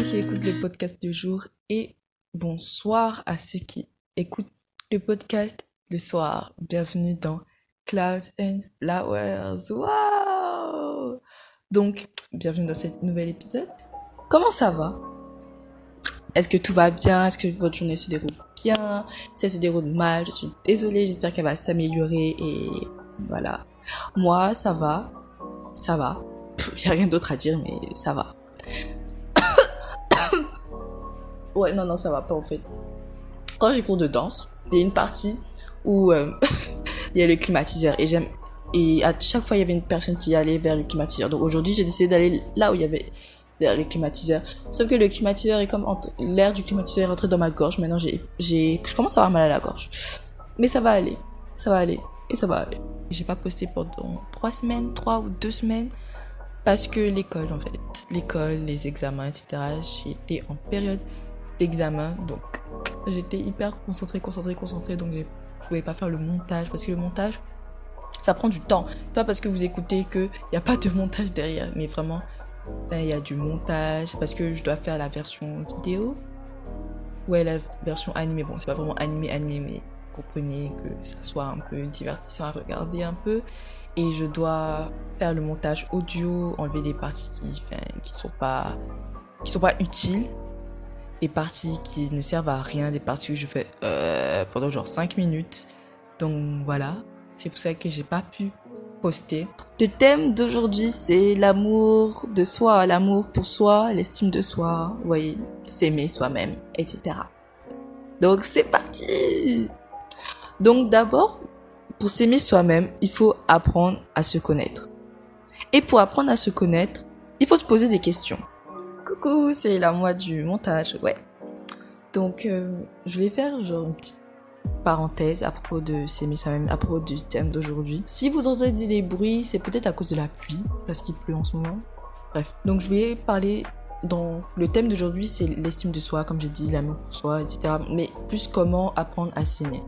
ceux qui écoutent le podcast de jour et bonsoir à ceux qui écoutent le podcast le soir. Bienvenue dans Clouds and Flowers. Wow! Donc, bienvenue dans ce nouvel épisode. Comment ça va? Est-ce que tout va bien? Est-ce que votre journée se déroule bien? Si elle se déroule mal, je suis désolée, j'espère qu'elle va s'améliorer et voilà. Moi, ça va. Ça va. Il n'y a rien d'autre à dire, mais ça va. Ouais, non, ça va pas en fait. Quand j'ai cours de danse, il y a une partie où il y a le climatiseur et à chaque fois il y avait une personne qui allait vers le climatiseur. Donc aujourd'hui j'ai décidé d'aller là où il y avait vers le climatiseur. Sauf que le climatiseur est comme l'air du climatiseur est rentré dans ma gorge. Maintenant je commence à avoir mal à la gorge. Mais ça va aller et ça va aller. J'ai pas posté pendant 3 ou 2 semaines parce que l'école, les examens, etc. J'étais en période d'examen, donc j'étais hyper concentrée, donc je pouvais pas faire le montage parce que le montage ça prend du temps. C'est pas parce que vous écoutez que y a pas de montage derrière, mais vraiment il y a du montage parce que je dois faire la version vidéo. Ouais, la version animée, bon c'est pas vraiment animé, mais comprenez que ça soit un peu divertissant à regarder un peu. Et je dois faire le montage audio, enlever des parties qui sont pas utiles, des parties qui ne servent à rien, des parties où je fais pendant genre 5 minutes. Donc voilà, c'est pour ça que j'ai pas pu poster. Le thème d'aujourd'hui, c'est l'amour de soi, l'amour pour soi, l'estime de soi, oui, s'aimer soi-même, etc. Donc c'est parti. Donc d'abord, pour s'aimer soi-même, il faut apprendre à se connaître. Et pour apprendre à se connaître, il faut se poser des questions. Coucou, c'est la moi du montage, ouais. Donc, je vais faire genre une petite parenthèse à propos de s'aimer soi-même, à propos du thème d'aujourd'hui. Si vous entendez des bruits, c'est peut-être à cause de la pluie, parce qu'il pleut en ce moment. Bref, donc je voulais parler dans le thème d'aujourd'hui, c'est l'estime de soi, comme j'ai dit, l'amour pour soi, etc. Mais plus comment apprendre à s'aimer.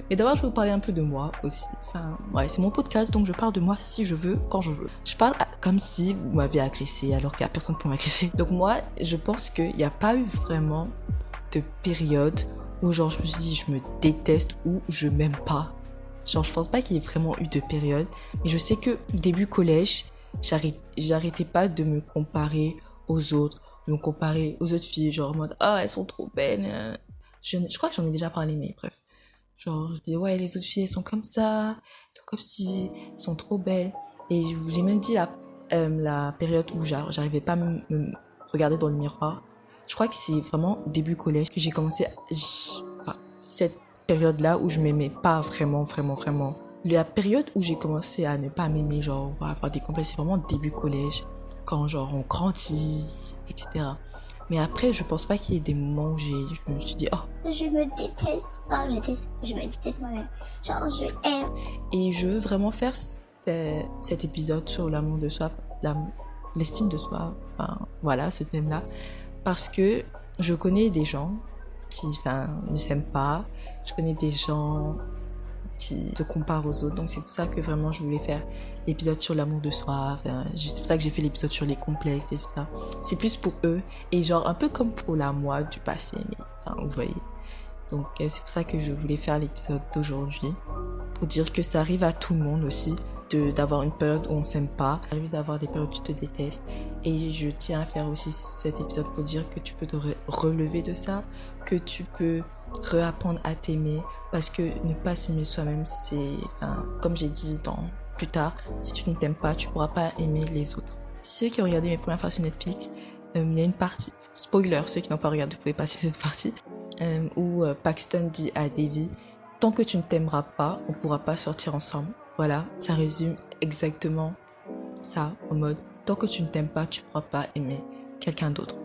Mais d'abord, je vais vous parler un peu de moi aussi. Enfin, ouais, c'est mon podcast, donc je parle de moi si je veux, quand je veux. Je parle comme si vous m'avez agressé, alors qu'il n'y a personne pour m'agresser. Donc moi, je pense qu'il n'y a pas eu vraiment de période où genre je me suis dit je me déteste ou je m'aime pas. Genre, je pense pas qu'il y ait vraiment eu de période. Mais je sais que début collège, j'arrêtais pas de me comparer aux autres, de me comparer aux autres filles, genre en mode « Ah, elles sont trop belles ». Je crois que j'en ai déjà parlé, mais bref. Genre, je dis, ouais, les autres filles, elles sont comme ça, elles sont comme si, elles sont trop belles. Et j'ai même dit la période où j'arrivais pas à me regarder dans le miroir. Je crois que c'est vraiment début collège que j'ai commencé, cette période-là où je m'aimais pas vraiment. La période où j'ai commencé à ne pas m'aimer, genre, avoir des complexes, c'est vraiment début collège, quand genre on grandit, etc. Mais après, je pense pas qu'il y ait des moments où je me suis dit, oh. Je me déteste. Je me déteste moi-même. Genre, je aime. Et je veux vraiment faire cet épisode sur l'amour de soi, l'estime de soi, enfin, voilà, ce thème-là. Parce que je connais des gens qui, ne s'aiment pas. Je connais des gens qui se comparent aux autres. Donc c'est pour ça que vraiment je voulais faire l'épisode sur l'amour de soi. C'est pour ça que j'ai fait l'épisode sur les complexes, etc. C'est plus pour eux et genre un peu comme pour la moi du passé. Mais vous voyez. Donc c'est pour ça que je voulais faire l'épisode d'aujourd'hui. Pour dire que ça arrive à tout le monde aussi d'avoir une période où on s'aime pas. Ça arrive d'avoir des périodes où tu te détestes. Et je tiens à faire aussi cet épisode pour dire que tu peux te relever de ça. Que tu peux réapprendre à t'aimer. Parce que ne pas s'aimer soi-même, c'est, comme j'ai dit plus tard, si tu ne t'aimes pas, tu pourras pas aimer les autres. Ceux qui ont regardé mes premières fois sur Netflix, il y a une partie, spoiler, ceux qui n'ont pas regardé, vous pouvez passer cette partie, où Paxton dit à Devi, tant que tu ne t'aimeras pas, on pourra pas sortir ensemble. Voilà, ça résume exactement ça, en mode, tant que tu ne t'aimes pas, tu pourras pas aimer quelqu'un d'autre.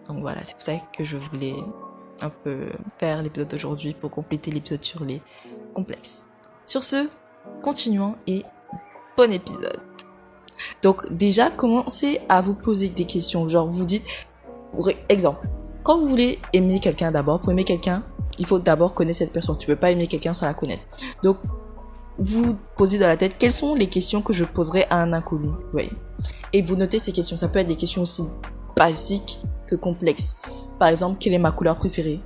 Donc voilà, c'est pour ça que je voulais un peu faire l'épisode d'aujourd'hui pour compléter l'épisode sur les complexes. Sur ce, continuons et bon épisode. Donc déjà, commencez à vous poser des questions. Genre, vous dites, exemple, quand vous voulez aimer quelqu'un d'abord, pour aimer quelqu'un, il faut d'abord connaître cette personne. Tu peux pas aimer quelqu'un sans la connaître. Donc, vous posez dans la tête, quelles sont les questions que je poserais à un inconnu? Oui. Et vous notez ces questions. Ça peut être des questions aussi basiques que complexe. Par exemple, quelle est ma couleur préférée?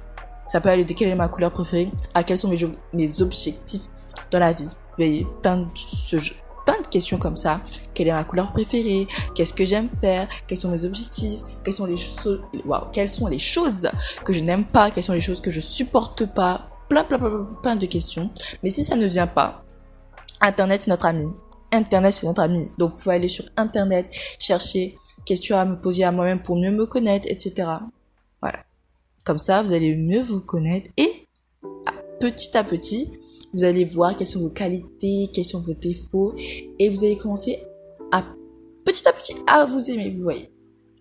Ça peut aller de quelle est ma couleur préférée à quels sont mes objectifs dans la vie. Vous voyez, plein de questions comme ça. Quelle est ma couleur préférée? Qu'est-ce que j'aime faire? Quels sont mes objectifs? Quelles sont les choses que je n'aime pas? Quelles sont les choses que je supporte pas? Plein de questions. Mais si ça ne vient pas, Internet, c'est notre ami. Internet, c'est notre ami. Donc, vous pouvez aller sur Internet, chercher questions à me poser à moi-même pour mieux me connaître, etc. Voilà. Comme ça, vous allez mieux vous connaître et petit à petit, vous allez voir quelles sont vos qualités, quels sont vos défauts et vous allez commencer petit à petit à vous aimer, vous voyez.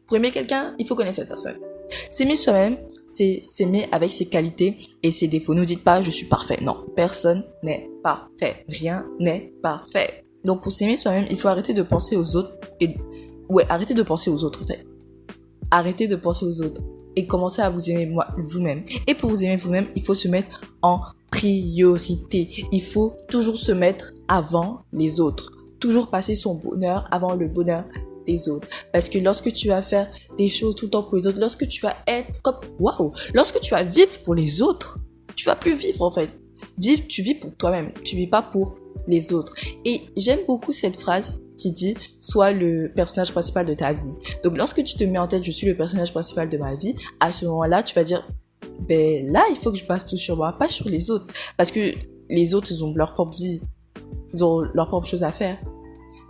Pour aimer quelqu'un, il faut connaître cette personne. S'aimer soi-même, c'est s'aimer avec ses qualités et ses défauts. Ne dites pas je suis parfait. Non, personne n'est parfait. Rien n'est parfait. Donc pour s'aimer soi-même, il faut arrêter de penser aux autres arrêtez de penser aux autres en fait. Arrêtez de penser aux autres et commencez à vous aimer vous-même. Et pour vous aimer vous-même, il faut se mettre en priorité. Il faut toujours se mettre avant les autres. Toujours passer son bonheur avant le bonheur des autres. Parce que lorsque tu vas faire des choses tout le temps pour les autres, lorsque tu vas être comme lorsque tu vas vivre pour les autres, tu vas plus vivre en fait. Tu vis pour toi-même, tu vis pas pour les autres. Et j'aime beaucoup cette phrase qui dit sois le personnage principal de ta vie. Donc lorsque tu te mets en tête je suis le personnage principal de ma vie, à ce moment-là tu vas dire là il faut que je passe tout sur moi, pas sur les autres, parce que les autres ils ont leur propre vie, ils ont leur propre chose à faire.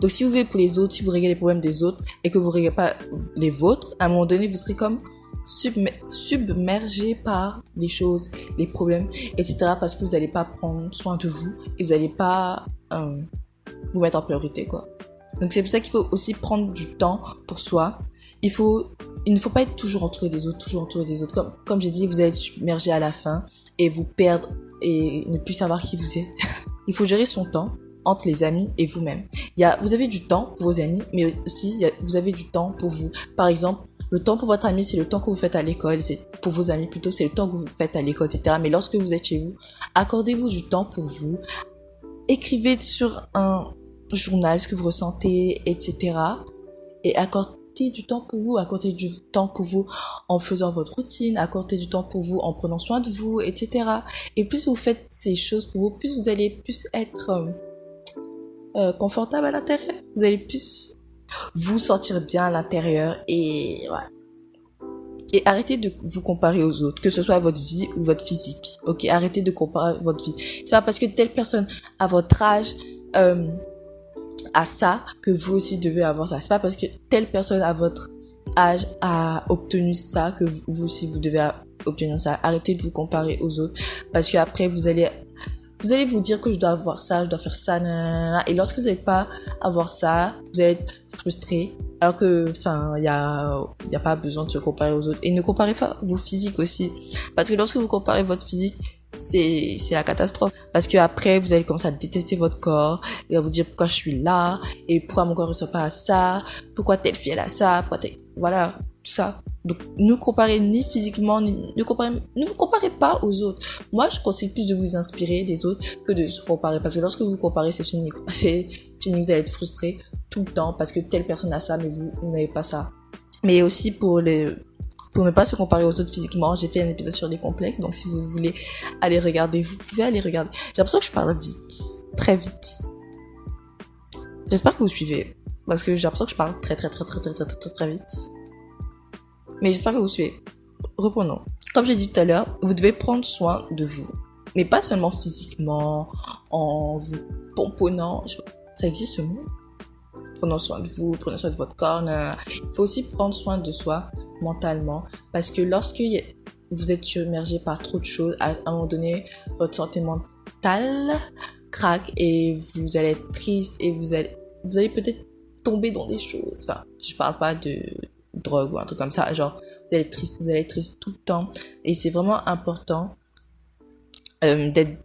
Donc si vous vivez pour les autres, si vous réglez les problèmes des autres et que vous réglez pas les vôtres, à un moment donné vous serez comme submergé par les choses, les problèmes, etc. parce que vous n'allez pas prendre soin de vous et vous n'allez pas vous mettre en priorité quoi. Donc c'est pour ça qu'il faut aussi prendre du temps pour soi. Il ne faut pas être toujours entouré des autres. Comme j'ai dit, vous allez être submergé à la fin et vous perdre et ne plus savoir qui vous êtes. Il faut gérer son temps entre les amis et vous-même. Vous avez du temps pour vos amis, mais aussi vous avez du temps pour vous. Par exemple, le temps pour votre ami, c'est le temps que vous faites à l'école. C'est pour vos amis plutôt, c'est le temps que vous faites à l'école, etc. Mais lorsque vous êtes chez vous, accordez-vous du temps pour vous. Écrivez sur un journal ce que vous ressentez, etc. Et accordez du temps pour vous, accordez du temps pour vous en faisant votre routine, accordez du temps pour vous en prenant soin de vous, etc. Et plus vous faites ces choses pour vous, plus vous allez plus être confortable à l'intérieur. Vous allez plus vous sentir bien à l'intérieur et voilà. Et arrêtez de vous comparer aux autres, que ce soit votre vie ou votre physique. Ok, arrêtez de comparer votre vie. C'est pas parce que telle personne à votre âge a ça que vous aussi devez avoir ça. C'est pas parce que telle personne à votre âge a obtenu ça que vous aussi vous devez obtenir ça. Arrêtez de vous comparer aux autres parce que après vous allez vous dire que je dois avoir ça, je dois faire ça, nanana. Et lorsque vous n'allez pas avoir ça, vous allez être frustré. Alors que, il y a pas besoin de se comparer aux autres. Et ne comparez pas vos physiques aussi. Parce que lorsque vous comparez votre physique, c'est la catastrophe. Parce que après, vous allez commencer à détester votre corps. Et à vous dire pourquoi je suis là. Et pourquoi mon corps ne ressemble pas à ça. Pourquoi telle fille elle a ça. Voilà, tout ça. Donc, ne comparez ni physiquement, ne vous comparez pas aux autres. Moi, je conseille plus de vous inspirer des autres que de se comparer. Parce que lorsque vous comparez, c'est fini, quoi. C'est fini, vous allez être frustré tout le temps parce que telle personne a ça, mais vous n'avez pas ça. Mais aussi pour ne pas se comparer aux autres physiquement, j'ai fait un épisode sur les complexes. Donc, si vous voulez aller regarder, vous pouvez aller regarder. J'ai l'impression que je parle vite, très vite. J'espère que vous suivez. Parce que j'ai l'impression que je parle très vite. Mais j'espère que vous suivez. Reprenons. Comme j'ai dit tout à l'heure, vous devez prendre soin de vous. Mais pas seulement physiquement, en vous pomponnant. Ça existe ce mot? Prenons soin de vous, prenez soin de votre corps. Il faut aussi prendre soin de soi mentalement. Parce que lorsque vous êtes submergé par trop de choses, à un moment donné, votre santé mentale craque et vous allez être triste et vous allez peut-être tomber dans des choses. Enfin, je parle pas de drogue ou un truc comme ça, genre vous allez être triste tout le temps et c'est vraiment important d'être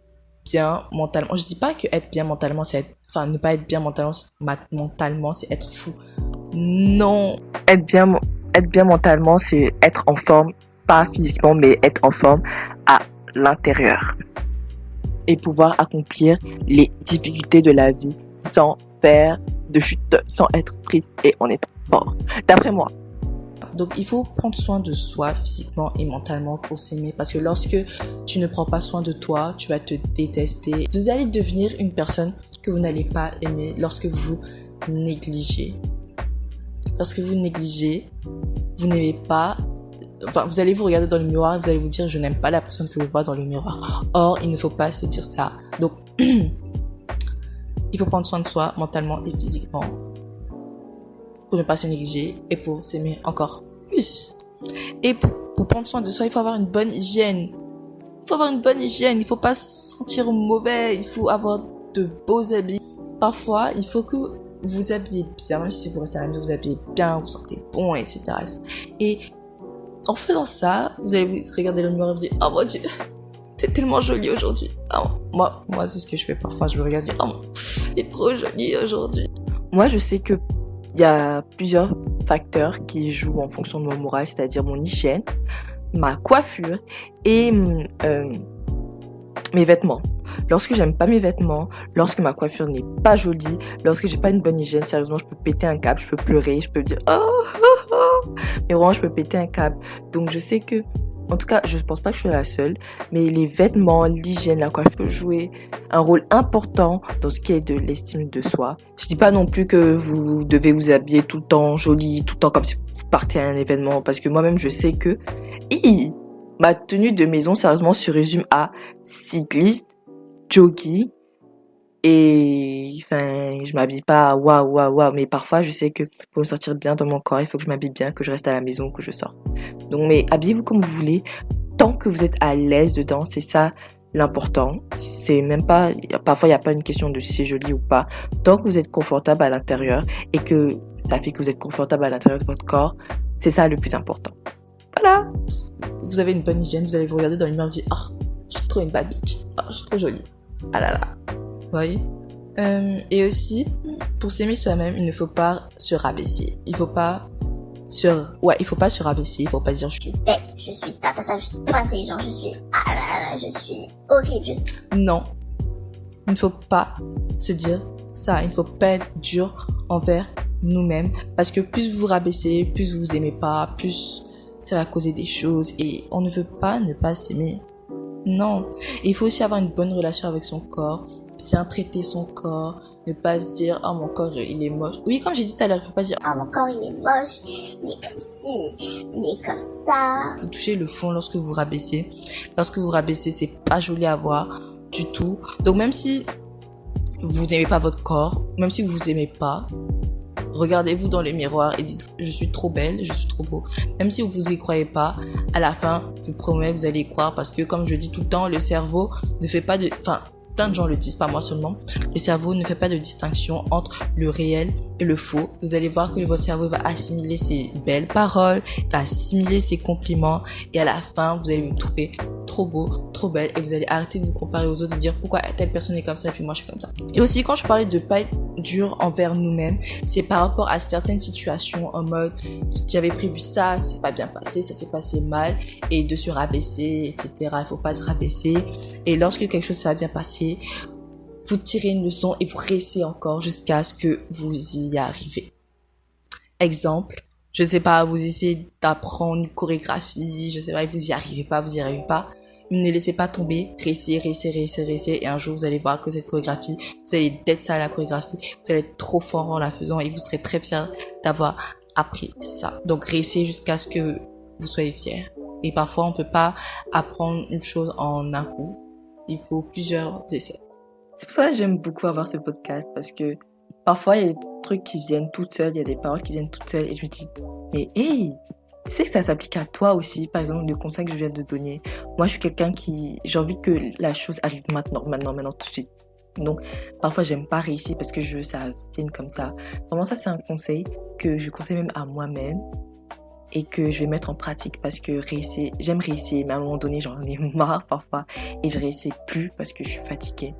bien mentalement. Je dis pas que être bien mentalement ne pas être bien mentalement c'est être fou. Non, être bien mentalement c'est être en forme, pas physiquement mais être en forme à l'intérieur et pouvoir accomplir les difficultés de la vie sans faire de chute, sans être triste et en étant fort. D'après moi. Donc il faut prendre soin de soi physiquement et mentalement pour s'aimer, parce que lorsque tu ne prends pas soin de toi, tu vas te détester. Vous allez devenir une personne que vous n'allez pas aimer lorsque vous négligez. Lorsque vous négligez, vous n'aimez pas. Enfin, vous allez vous regarder dans le miroir et vous allez vous dire, je n'aime pas la personne que je vois dans le miroir. Or, il ne faut pas se dire ça. Donc, il faut prendre soin de soi mentalement et physiquement pour ne pas se négliger et pour s'aimer encore plus. Et pour prendre soin de soi, il faut avoir une bonne hygiène. Il faut pas se sentir mauvais. Il faut avoir de beaux habits. Parfois, il faut que vous habillez bien, même si vous restez à la maison, vous habillez bien, vous sentez bon, etc. Et en faisant ça, vous allez vous regarder dans le miroir et vous dire, oh mon Dieu, t'es tellement jolie aujourd'hui. Oh, moi, c'est ce que je fais parfois. Je me regarde et je dis, oh, t'es trop jolie aujourd'hui. Moi, je sais que il y a plusieurs facteurs qui jouent en fonction de mon moral, c'est-à-dire mon hygiène, ma coiffure et mes vêtements. Lorsque j'aime pas mes vêtements, lorsque ma coiffure n'est pas jolie, lorsque j'ai pas une bonne hygiène, sérieusement, je peux péter un câble, je peux pleurer, je peux dire mais vraiment, je peux péter un câble. Donc, je sais que, en tout cas, je pense pas que je suis la seule, mais les vêtements, l'hygiène, la coiffure jouent un rôle important dans ce qui est de l'estime de soi. Je dis pas non plus que vous devez vous habiller tout le temps joli, tout le temps comme si vous partez à un événement, parce que moi-même, je sais que, ma tenue de maison, sérieusement, se résume à cycliste, jogging, et enfin, je m'habille pas waouh, mais parfois je sais que pour me sentir bien dans mon corps, il faut que je m'habille bien, que je reste à la maison, que je sorte. Donc, mais habillez-vous comme vous voulez, tant que vous êtes à l'aise dedans, c'est ça l'important. C'est même pas, parfois il n'y a pas une question de si c'est joli ou pas. Tant que vous êtes confortable à l'intérieur et que ça fait que vous êtes confortable à l'intérieur de votre corps, c'est ça le plus important. Voilà. Vous avez une bonne hygiène, vous allez vous regarder dans le miroir et vous dire, oh, je suis trop une bad bitch, oh, je suis trop jolie. Ah là là. Vous voyez? Et aussi, pour s'aimer soi-même, il ne faut pas se rabaisser. Il faut pas se rabaisser. Il faut pas dire Je suis bête, je suis je suis pas intelligent, je suis je suis horrible, Non. Il ne faut pas se dire ça. Il ne faut pas être dur envers nous-mêmes. Parce que plus vous vous rabaissez, plus vous vous aimez pas, plus ça va causer des choses. Et on ne veut pas ne pas s'aimer. Non. Et il faut aussi avoir une bonne relation avec son corps. Bien traiter son corps, ne pas se dire oh mon corps il est moche. Oui, comme j'ai dit tout à l'heure, il faut pas dire oh mon corps il est moche, il est comme ci, il est comme ça. Vous touchez le fond lorsque vous rabaissez. Lorsque vous rabaissez, c'est pas joli à voir du tout. Donc même si vous n'aimez pas votre corps, même si vous vous aimez pas, regardez-vous dans le miroir et dites je suis trop belle, je suis trop beau. Même si vous y croyez pas, à la fin, je vous promets, vous allez y croire parce que comme je dis tout le temps, le cerveau ne fait pas de, plein de gens le disent, pas moi seulement. Le cerveau ne fait pas de distinction entre le réel et le faux. Vous allez voir que votre cerveau va assimiler ces belles paroles, va assimiler ces compliments et à la fin, vous allez vous trouver trop beau, trop belle et vous allez arrêter de vous comparer aux autres et de dire pourquoi telle personne est comme ça et puis moi je suis comme ça. Et aussi quand je parlais de pas être dur envers nous-mêmes, c'est par rapport à certaines situations en mode j'avais prévu ça, c'est pas bien passé, ça s'est passé mal et de se rabaisser, etc. Il faut pas se rabaisser et lorsque quelque chose va bien passer, vous tirez une leçon et vous restez encore jusqu'à ce que vous y arrivez. Exemple, je sais pas, vous essayez d'apprendre une chorégraphie, je sais pas, et vous y arrivez pas. Ne laissez pas tomber, restez, et un jour vous allez voir que cette chorégraphie, vous allez être ça à la chorégraphie, vous allez être trop fort en la faisant et vous serez très fiers d'avoir appris ça. Donc restez jusqu'à ce que vous soyez fiers. Et parfois on peut pas apprendre une chose en un coup, il faut plusieurs essais. C'est pour ça que j'aime beaucoup avoir ce podcast parce que parfois il y a des trucs qui viennent toutes seules, il y a des paroles qui viennent toutes seules et je me dis mais hey, tu sais que ça s'applique à toi aussi, par exemple le conseil que je viens de donner. Moi je suis quelqu'un j'ai envie que la chose arrive maintenant tout de suite. Donc parfois j'aime pas réussir parce que je veux ça vienne comme ça. Vraiment ça c'est un conseil que je conseille même à moi-même et que je vais mettre en pratique parce que j'aime réussir mais à un moment donné j'en ai marre parfois et je réussis plus parce que je suis fatiguée.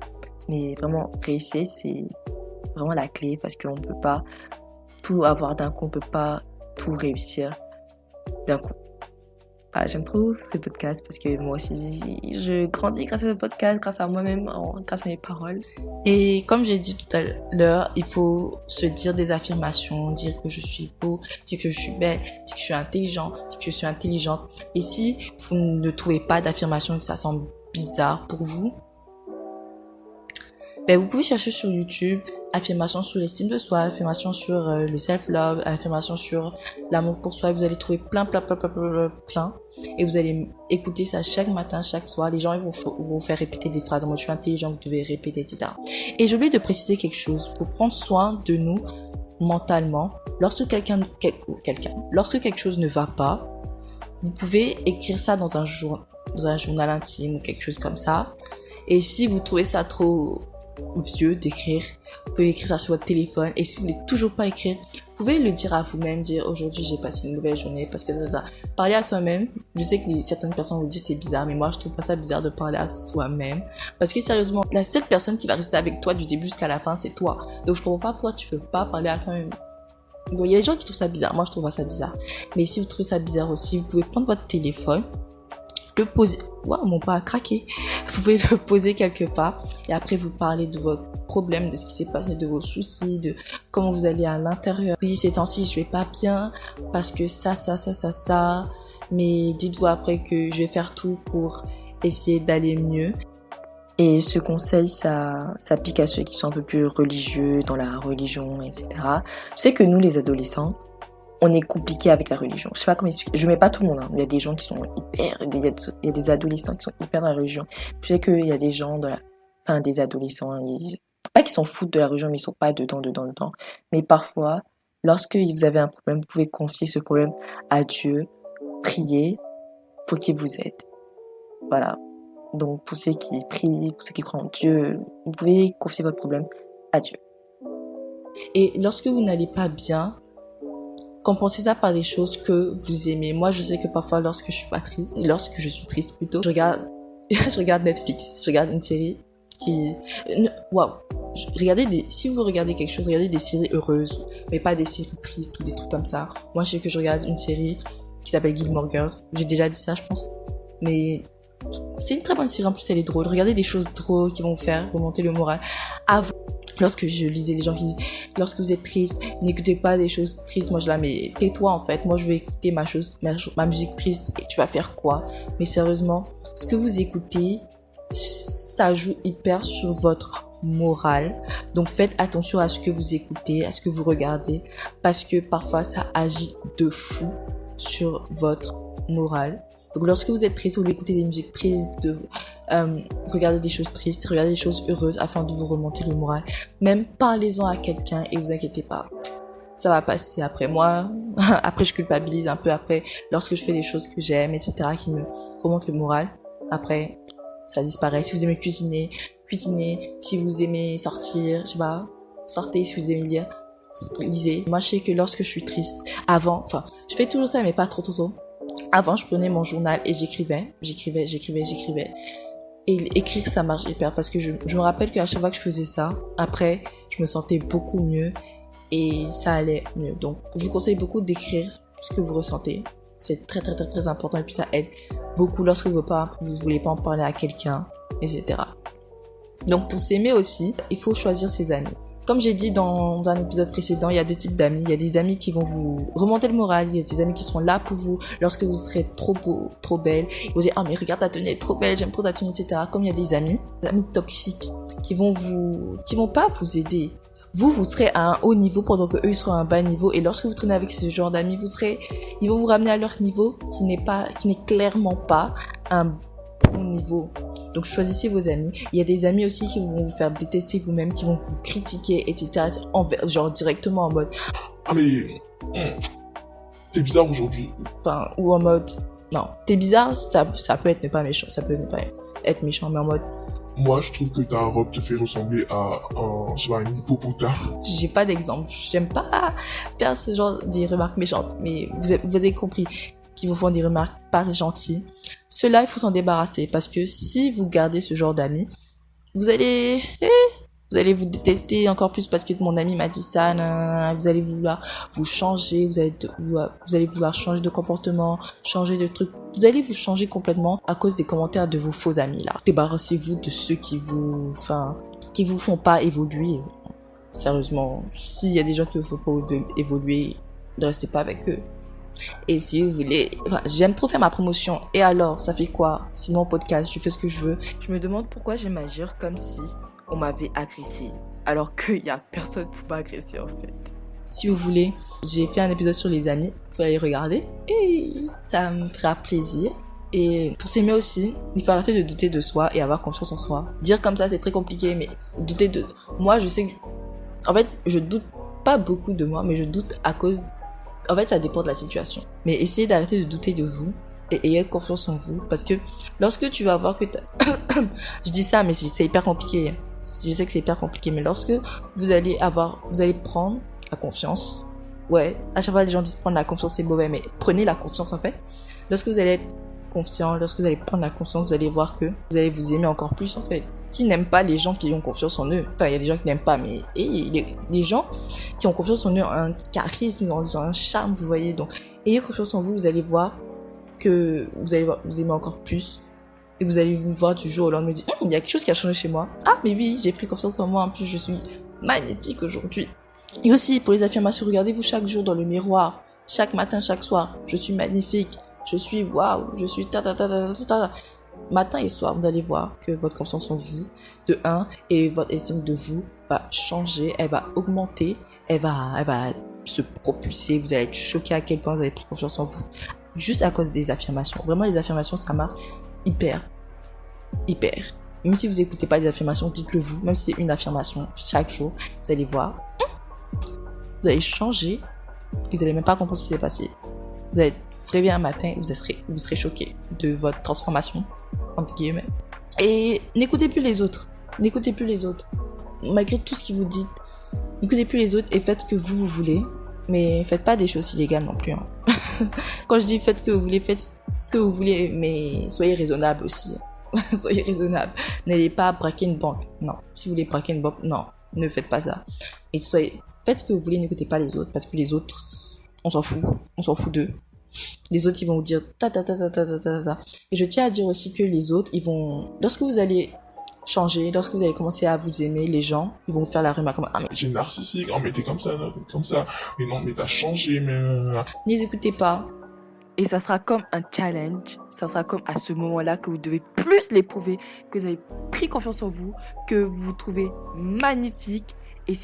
Mais vraiment réussir c'est vraiment la clé parce qu'on peut pas tout avoir d'un coup, on peut pas tout réussir d'un coup. Voilà, j'aime trop ce podcast parce que moi aussi, je grandis grâce à ce podcast, grâce à moi-même, grâce à mes paroles. Et comme j'ai dit tout à l'heure, il faut se dire des affirmations, dire que je suis beau, dire que je suis belle, dire que je suis intelligent, dire que je suis intelligente. Et si vous ne trouvez pas d'affirmation et que ça semble bizarre pour vous, vous pouvez chercher sur YouTube affirmations sur l'estime de soi, affirmations sur le self-love, affirmations sur l'amour pour soi. Vous allez trouver plein. Et vous allez écouter ça chaque matin, chaque soir. Les gens ils vont vous faire répéter des phrases. Moi, je suis intelligent, vous devez répéter, etc. Et j'ai oublié de préciser quelque chose. Pour prendre soin de nous mentalement, lorsque quelque chose ne va pas, vous pouvez écrire ça dans un journal intime ou quelque chose comme ça. Et si vous trouvez ça trop vieux d'écrire, vous pouvez écrire ça sur votre téléphone. Et si vous voulez toujours pas écrire, vous pouvez le dire à vous-même, dire aujourd'hui j'ai passé une mauvaise journée parce que ça. Parler à soi-même, je sais que certaines personnes vous disent c'est bizarre, mais moi je trouve pas ça bizarre de parler à soi-même parce que sérieusement la seule personne qui va rester avec toi du début jusqu'à la fin c'est toi. Donc je comprends pas pourquoi tu peux pas parler à toi-même. Bon, il y a des gens qui trouvent ça bizarre, moi je trouve pas ça bizarre, mais si vous trouvez ça bizarre aussi, vous pouvez prendre votre téléphone, le poser. Waouh, mon pas a craqué. Vous pouvez le poser quelque part et après vous parlez de votre problème, de ce qui s'est passé, de vos soucis, de comment vous allez à l'intérieur. Oui, ces temps-ci, je vais pas bien parce que ça. Mais dites-vous après que je vais faire tout pour essayer d'aller mieux. Et ce conseil, ça s'applique à ceux qui sont un peu plus religieux, dans la religion, etc. Je sais que nous, les adolescents, on est compliqué avec la religion. Je sais pas comment expliquer. Je mets pas tout le monde. Il y a des gens qui sont hyper... Il y a des adolescents qui sont hyper dans la religion. Je sais qu'il y a des gens des adolescents... Pas qu'ils s'en foutent de la religion, mais ils sont pas dedans. Mais parfois, lorsque vous avez un problème, vous pouvez confier ce problème à Dieu, prier pour qu'il vous aide. Voilà. Donc, pour ceux qui prient, pour ceux qui croient en Dieu, vous pouvez confier votre problème à Dieu. Et lorsque vous n'allez pas bien, compensez ça par des choses que vous aimez. Moi, je sais que parfois, lorsque je suis triste plutôt, je regarde Netflix. Je regarde une série qui... Waouh! Si vous regardez quelque chose, regardez des séries heureuses, mais pas des séries tristes ou des trucs comme ça. Moi, je sais que je regarde une série qui s'appelle Gilmore Girls. J'ai déjà dit ça, je pense. Mais c'est une très bonne série. En plus, elle est drôle. Regardez des choses drôles qui vont vous faire remonter le moral. Lorsque je lisais les gens qui disent, lorsque vous êtes triste, n'écoutez pas des choses tristes. Moi, je la mets, tais-toi, en fait. Moi, je vais écouter ma musique triste et tu vas faire quoi? Mais sérieusement, ce que vous écoutez, ça joue hyper sur votre morale. Donc, faites attention à ce que vous écoutez, à ce que vous regardez, parce que parfois, ça agit de fou sur votre morale. Donc, lorsque vous êtes triste, vous voulez écouter des musiques tristes, regardez des choses tristes, regardez des choses heureuses afin de vous remonter le moral. Même parlez-en à quelqu'un et vous inquiétez pas. Ça va passer après moi. Après, je culpabilise un peu après lorsque je fais des choses que j'aime, etc., qui me remontent le moral. Après, ça disparaît. Si vous aimez cuisiner. Si vous aimez sortir, je sais pas, sortez. Si vous aimez lire, lisez. Moi, je sais que lorsque je suis triste, je fais toujours ça, mais pas trop. Avant, je prenais mon journal et j'écrivais. Et écrire, ça marche hyper parce que je me rappelle qu'à chaque fois que je faisais ça, après, je me sentais beaucoup mieux et ça allait mieux. Donc, je vous conseille beaucoup d'écrire ce que vous ressentez. C'est très, très, très, très important et puis ça aide beaucoup lorsque vous voulez pas en parler à quelqu'un, etc. Donc, pour s'aimer aussi, il faut choisir ses amis. Comme j'ai dit dans un épisode précédent, il y a deux types d'amis. Il y a des amis qui vont vous remonter le moral. Il y a des amis qui seront là pour vous lorsque vous serez trop beau, trop belle. Ils vont dire, ah, mais regarde ta tenue, elle est trop belle, j'aime trop ta tenue, etc. Comme il y a des amis toxiques qui vont pas vous aider. Vous serez à un haut niveau pendant que eux ils seront à un bas niveau. Et lorsque vous traînez avec ce genre d'amis, ils vont vous ramener à leur niveau qui n'est clairement pas un bon niveau. Donc choisissez vos amis. Il y a des amis aussi qui vont vous faire détester vous-même, qui vont vous critiquer, etc. Genre directement en mode ah mais t'es bizarre aujourd'hui. Ou en mode non, t'es bizarre, ça peut être ne pas méchant, ça peut ne pas être méchant, mais en mode moi je trouve que ta robe te fait ressembler à un hippopotame. J'ai pas d'exemple, j'aime pas faire ce genre des remarques méchantes, mais vous avez compris, qui vous font des remarques pas gentilles. Ceux-là, il faut s'en débarrasser parce que si vous gardez ce genre d'amis, vous allez Vous allez vous détester encore plus parce que mon ami m'a dit ça. Nanana. Vous allez vouloir vous changer. Vous allez vouloir changer de comportement, changer de trucs. Vous allez vous changer complètement à cause des commentaires de vos faux amis là. Débarrassez-vous de ceux qui vous font pas évoluer. Sérieusement, s'il y a des gens qui vous font pas évoluer, ne restez pas avec eux. Et si vous voulez, j'aime trop faire ma promotion. Et alors, ça fait quoi? C'est mon podcast, je fais ce que je veux. Je me demande pourquoi j'aime agir comme si on m'avait agressé, alors qu'il y a personne pour m'agresser en fait. Si vous voulez, j'ai fait un épisode sur les amis, vous pouvez aller regarder et ça me fera plaisir. Et pour s'aimer aussi, il faut arrêter de douter de soi et avoir confiance en soi. Dire comme ça, c'est très compliqué, mais douter de... Moi, je sais que... En fait, je doute pas beaucoup de moi, mais je doute à cause... En fait, ça dépend de la situation. Mais essayez d'arrêter de douter de vous et ayez confiance en vous. Parce que lorsque tu vas voir que je dis ça, mais c'est hyper compliqué. Je sais que c'est hyper compliqué, mais lorsque vous allez prendre la confiance. Ouais, à chaque fois les gens disent prendre la confiance c'est mauvais, mais prenez la confiance en fait. Lorsque vous allez être confiant, lorsque vous allez prendre la confiance, vous allez voir que vous allez vous aimer encore plus en fait. Qui n'aiment pas les gens qui ont confiance en eux? Enfin, il y a des gens qui n'aiment pas, mais les gens qui ont confiance en eux ont un charisme, ont un charme, vous voyez. Donc, ayez confiance en vous, vous allez voir que vous allez vous aimer encore plus. Et vous allez vous voir du jour au lendemain, dire, il y a quelque chose qui a changé chez moi. Ah, mais oui, j'ai pris confiance en moi. En plus, je suis magnifique aujourd'hui. Et aussi, pour les affirmations, regardez-vous chaque jour dans le miroir. Chaque matin, chaque soir. Je suis magnifique. Je suis waouh. Je suis ta. Matin et soir, vous allez voir que votre confiance en vous, de 1, et votre estime de vous va changer. Elle va augmenter. Elle va se propulser. Vous allez être choqué à quel point vous avez pris confiance en vous. Juste à cause des affirmations. Vraiment, les affirmations, ça marche. Hyper. Même si vous écoutez pas des affirmations, dites-le vous. Même si c'est une affirmation chaque jour, vous allez voir. Vous allez changer. Et vous allez même pas comprendre ce qui s'est passé. Vous allez vous réveiller un matin et vous serez choqué de votre transformation, entre guillemets. Et n'écoutez plus les autres. Malgré tout ce qu'ils vous disent, n'écoutez plus les autres et faites ce que vous voulez. Mais faites pas des choses illégales non plus. Hein. Quand je dis faites ce que vous voulez, mais soyez raisonnable aussi. Soyez raisonnable. N'allez pas braquer une banque. Non. Si vous voulez braquer une banque, non. Ne faites pas ça. Et faites ce que vous voulez, n'écoutez pas les autres. Parce que les autres, on s'en fout. On s'en fout d'eux. Les autres, ils vont vous dire ta. Et je tiens à dire aussi que les autres, lorsque vous allez changer, lorsque vous allez commencer à vous aimer, les gens, ils vont vous faire la remarque comme, ah, mais J'ai narcissique, oh mais t'es comme ça, mais non, mais t'as changé, mais... ne les écoutez pas. Et ça sera comme un challenge, ça sera comme à ce moment-là que vous devez plus l'éprouver, que vous avez pris confiance en vous, que vous vous trouvez magnifique. Et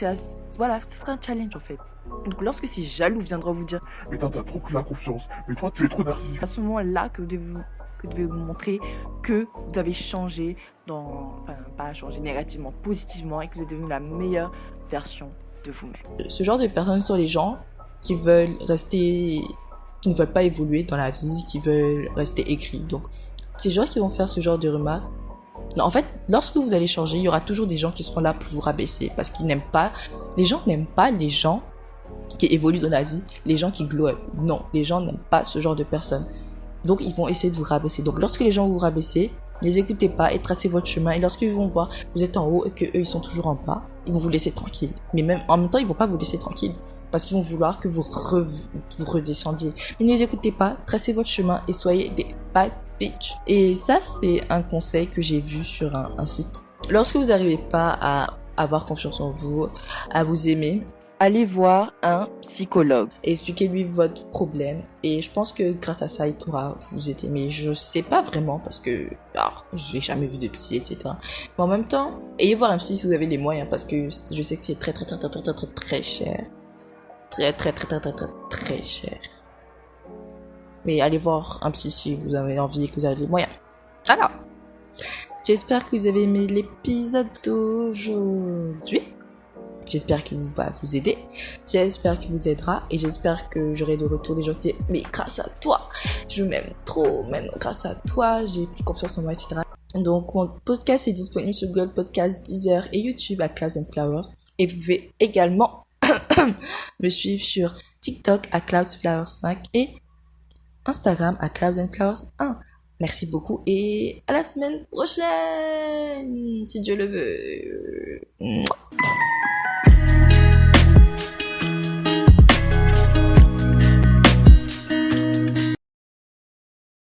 voilà, ça sera un challenge en fait. Donc lorsque ces jaloux viendront vous dire, Mais t'as trop pris la confiance, mais toi tu es trop narcissique. à ce moment-là que vous devez vous montrer que vous avez changé pas changé négativement, positivement, et que vous êtes devenu la meilleure version de vous-même. Ce genre de personnes sont les gens qui ne veulent pas évoluer dans la vie, qui veulent rester écrits. Donc, ces gens qui vont faire ce genre de remarques, non, en fait, lorsque vous allez changer, il y aura toujours des gens qui seront là pour vous rabaisser parce qu'ils n'aiment pas, les gens n'aiment pas les gens qui évoluent dans la vie, les gens qui glow up. Non, les gens n'aiment pas ce genre de personnes. Donc, ils vont essayer de vous rabaisser. Donc, lorsque les gens vous rabaisser, ne les écoutez pas et tracez votre chemin. Et lorsqu'ils vont voir que vous êtes en haut et que eux ils sont toujours en bas, ils vont vous laisser tranquille. Mais même en même temps, ils vont pas vous laisser tranquille parce qu'ils vont vouloir que vous redescendiez. Mais ne les écoutez pas, tracez votre chemin et soyez des bad bitch. Et ça, c'est un conseil que j'ai vu sur un site. Lorsque vous n'arrivez pas à avoir confiance en vous, à vous aimer, Allez voir un psychologue. et expliquez-lui votre problème. Et je pense que grâce à ça, il pourra vous aider. Mais je sais pas vraiment parce que je l'ai jamais vu de psy, etc. Mais en même temps, ayez voir un psy si vous avez les moyens parce que je sais que c'est très cher. Très cher. Mais allez voir un psy si vous avez envie et que vous avez les moyens. Alors, j'espère que vous avez aimé l'épisode d'aujourd'hui. J'espère qu'il va vous aider. J'espère qu'il vous aidera. Et j'espère que j'aurai de retour des gens qui disent mais grâce à toi, je m'aime trop. Maintenant, grâce à toi, j'ai pris confiance en moi, etc. Donc, mon podcast est disponible sur Google Podcast, Deezer et YouTube à Clouds and Flowers. Et vous pouvez également me suivre sur TikTok à Clouds Flowers 5 et Instagram à Clouds and Flowers 1. Merci beaucoup et à la semaine prochaine, si Dieu le veut. Mouah.